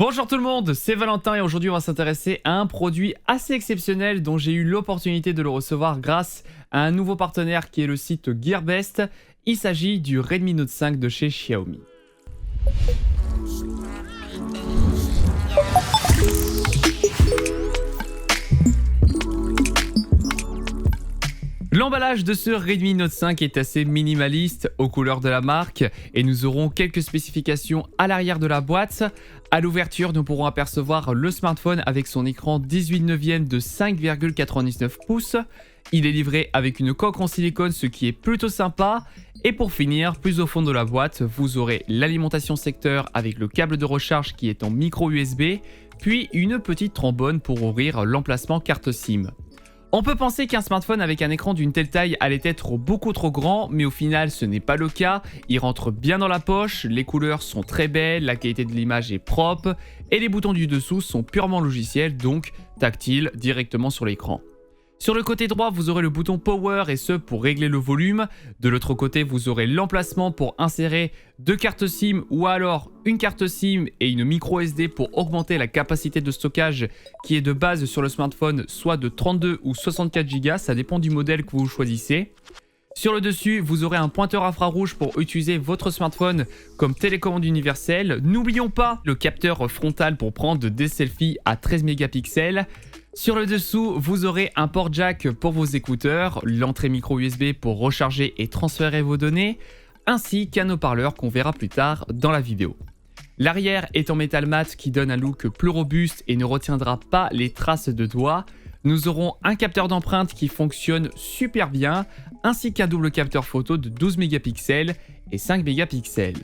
Bonjour tout le monde, c'est Valentin et aujourd'hui on va s'intéresser à un produit assez exceptionnel dont j'ai eu l'opportunité de le recevoir grâce à un nouveau partenaire qui est le site Gearbest. Il s'agit du Redmi Note 5 de chez Xiaomi. L'emballage de ce Redmi Note 5 est assez minimaliste aux couleurs de la marque et nous aurons quelques spécifications à l'arrière de la boîte. À l'ouverture, nous pourrons apercevoir le smartphone avec son écran 18/9 de 5,99 pouces. Il est livré avec une coque en silicone, ce qui est plutôt sympa. Et pour finir, plus au fond de la boîte, vous aurez l'alimentation secteur avec le câble de recharge qui est en micro USB, puis une petite trombone pour ouvrir l'emplacement carte SIM. On peut penser qu'un smartphone avec un écran d'une telle taille allait être beaucoup trop grand, mais au final ce n'est pas le cas. Il rentre bien dans la poche, les couleurs sont très belles, la qualité de l'image est propre, et les boutons du dessous sont purement logiciels, donc tactiles directement sur l'écran. Sur le côté droit, vous aurez le bouton Power et ce pour régler le volume. De l'autre côté, vous aurez l'emplacement pour insérer deux cartes SIM ou alors une carte SIM et une micro SD pour augmenter la capacité de stockage qui est de base sur le smartphone, soit de 32 ou 64 Go, ça dépend du modèle que vous choisissez. Sur le dessus, vous aurez un pointeur infrarouge pour utiliser votre smartphone comme télécommande universelle. N'oublions pas le capteur frontal pour prendre des selfies à 13 mégapixels. Sur le dessous, vous aurez un port jack pour vos écouteurs, l'entrée micro USB pour recharger et transférer vos données, ainsi qu'un haut-parleur qu'on verra plus tard dans la vidéo. L'arrière est en métal mat qui donne un look plus robuste et ne retiendra pas les traces de doigts. Nous aurons un capteur d'empreinte qui fonctionne super bien, ainsi qu'un double capteur photo de 12 mégapixels et 5 mégapixels.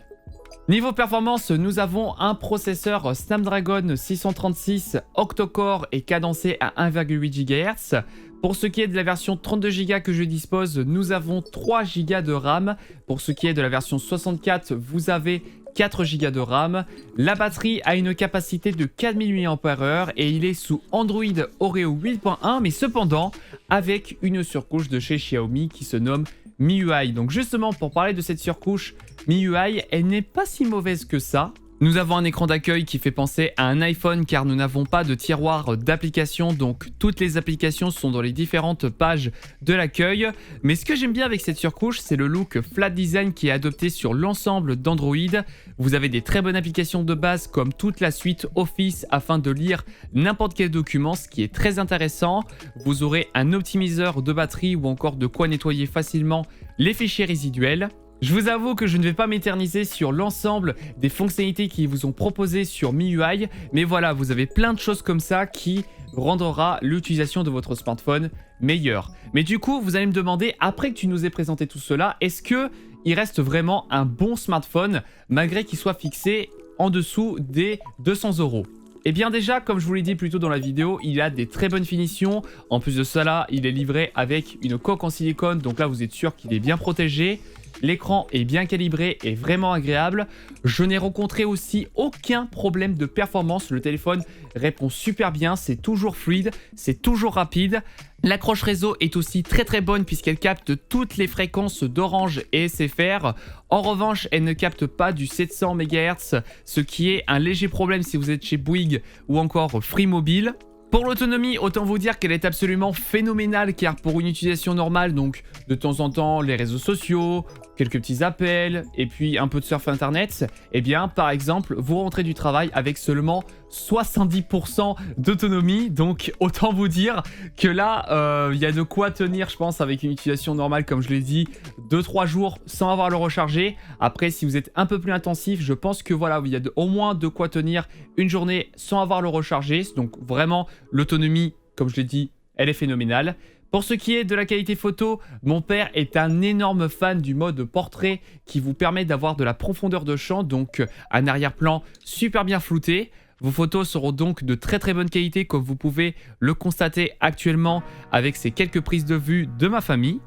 Niveau performance, nous avons un processeur Snapdragon 636 octa-core et cadencé à 1,8 GHz. Pour ce qui est de la version 32 Go que je dispose, nous avons 3 Go de RAM. Pour ce qui est de la version 64, vous avez 4 Go de RAM. La batterie a une capacité de 4000 mAh et il est sous Android Oreo 8.1, mais cependant avec une surcouche de chez Xiaomi qui se nomme MIUI. Donc justement, pour parler de cette surcouche MIUI, elle n'est pas si mauvaise que ça. Nous avons un écran d'accueil qui fait penser à un iPhone car nous n'avons pas de tiroir d'applications, donc toutes les applications sont dans les différentes pages de l'accueil. Mais ce que j'aime bien avec cette surcouche, c'est le look flat design qui est adopté sur l'ensemble d'Android. Vous avez des très bonnes applications de base comme toute la suite Office afin de lire n'importe quel document, ce qui est très intéressant. Vous aurez un optimiseur de batterie ou encore de quoi nettoyer facilement les fichiers résiduels. Je vous avoue que je ne vais pas m'éterniser sur l'ensemble des fonctionnalités qui vous ont proposées sur MIUI, mais voilà, vous avez plein de choses comme ça qui rendra l'utilisation de votre smartphone meilleure. Mais du coup, vous allez me demander, après que tu nous aies présenté tout cela, est-ce que il reste vraiment un bon smartphone malgré qu'il soit fixé en dessous des 200 €? Eh bien déjà, comme je vous l'ai dit plus tôt dans la vidéo, il a des très bonnes finitions. En plus de cela, il est livré avec une coque en silicone, donc là vous êtes sûr qu'il est bien protégé. L'écran est bien calibré et vraiment agréable. Je n'ai rencontré aussi aucun problème de performance. Le téléphone répond super bien, c'est toujours fluide, c'est toujours rapide. L'accroche réseau est aussi très bonne puisqu'elle capte toutes les fréquences d'Orange et SFR. En revanche, elle ne capte pas du 700 MHz, ce qui est un léger problème si vous êtes chez Bouygues ou encore Free Mobile. Pour l'autonomie, autant vous dire qu'elle est absolument phénoménale car pour une utilisation normale, donc de temps en temps les réseaux sociaux, quelques petits appels et puis un peu de surf internet, eh bien par exemple vous rentrez du travail avec seulement 70% d'autonomie, donc autant vous dire que là il y a de quoi tenir je pense avec une utilisation normale comme je l'ai dit, 2-3 jours sans avoir le recharger. Après si vous êtes un peu plus intensif, je pense que voilà, il y a au moins de quoi tenir une journée sans avoir le recharger, donc vraiment l'autonomie comme je l'ai dit, elle est phénoménale. Pour ce qui est de la qualité photo, mon père est un énorme fan du mode portrait qui vous permet d'avoir de la profondeur de champ, donc un arrière-plan super bien flouté. Vos photos seront donc de très bonne qualité comme vous pouvez le constater actuellement avec ces quelques prises de vue de ma famille.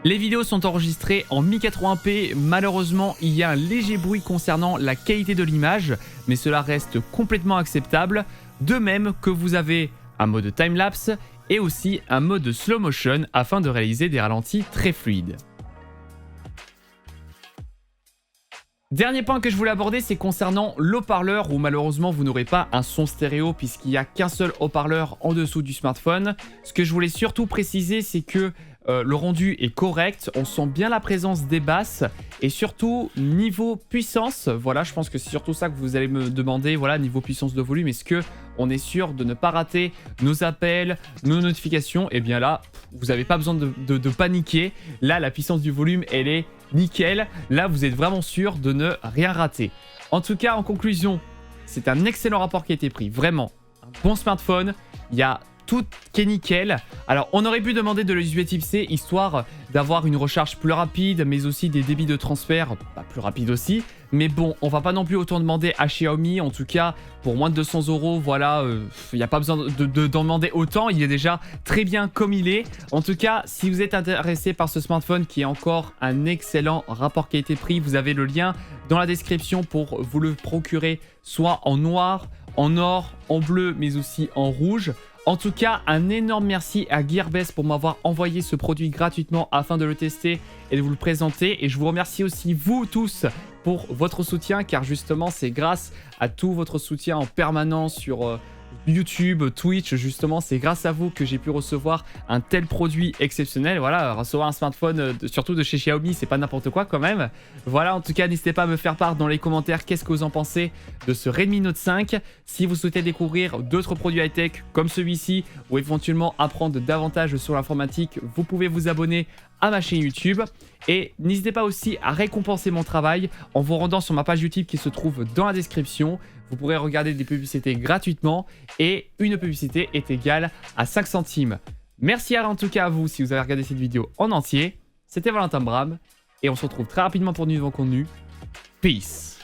Les vidéos sont enregistrées en 1080p, malheureusement il y a un léger bruit concernant la qualité de l'image, mais cela reste complètement acceptable. De même que vous avez un mode timelapse et aussi un mode slow motion afin de réaliser des ralentis très fluides. Dernier point que je voulais aborder, c'est concernant l'haut-parleur où malheureusement vous n'aurez pas un son stéréo puisqu'il n'y a qu'un seul haut-parleur en dessous du smartphone. Ce que je voulais surtout préciser, c'est que le rendu est correct, on sent bien la présence des basses et surtout niveau puissance, voilà, je pense que c'est surtout ça que vous allez me demander, voilà, niveau puissance de volume, est-ce que on est sûr de ne pas rater nos appels, nos notifications? Et bien là, vous n'avez pas besoin de paniquer, là la puissance du volume elle est nickel, là vous êtes vraiment sûr de ne rien rater. En tout cas, en conclusion, c'est un excellent rapport qui a été pris, vraiment, un bon smartphone, il y a tout qui est nickel. Alors, on aurait pu demander de l'USB type C, histoire d'avoir une recharge plus rapide, mais aussi des débits de transfert plus rapides aussi. Mais bon, on va pas non plus autant demander à Xiaomi, en tout cas, pour moins de 200 €, voilà, il n'y a pas besoin d'en demander autant, il est déjà très bien comme il est. En tout cas, si vous êtes intéressé par ce smartphone qui est encore un excellent rapport qualité-prix, vous avez le lien dans la description pour vous le procurer, soit en noir, en or, en bleu, mais aussi en rouge. En tout cas, un énorme merci à Gearbest pour m'avoir envoyé ce produit gratuitement afin de le tester et de vous le présenter. Et je vous remercie aussi vous tous pour votre soutien car justement c'est grâce à tout votre soutien en permanence sur YouTube, Twitch, justement c'est grâce à vous que j'ai pu recevoir un tel produit exceptionnel. Voilà, recevoir un smartphone surtout de chez Xiaomi, c'est pas n'importe quoi quand même. Voilà, en tout cas n'hésitez pas à me faire part dans les commentaires qu'est-ce que vous en pensez de ce Redmi Note 5. Si vous souhaitez découvrir d'autres produits high-tech comme celui-ci ou éventuellement apprendre davantage sur l'informatique, vous pouvez vous abonner à ma chaîne YouTube et n'hésitez pas aussi à récompenser mon travail en vous rendant sur ma page YouTube qui se trouve dans la description. Vous pourrez regarder des publicités gratuitement et une publicité est égale à 5 centimes. Merci en tout cas à vous si vous avez regardé cette vidéo en entier. C'était Valentin Bram et on se retrouve très rapidement pour de nouveaux contenus. Peace.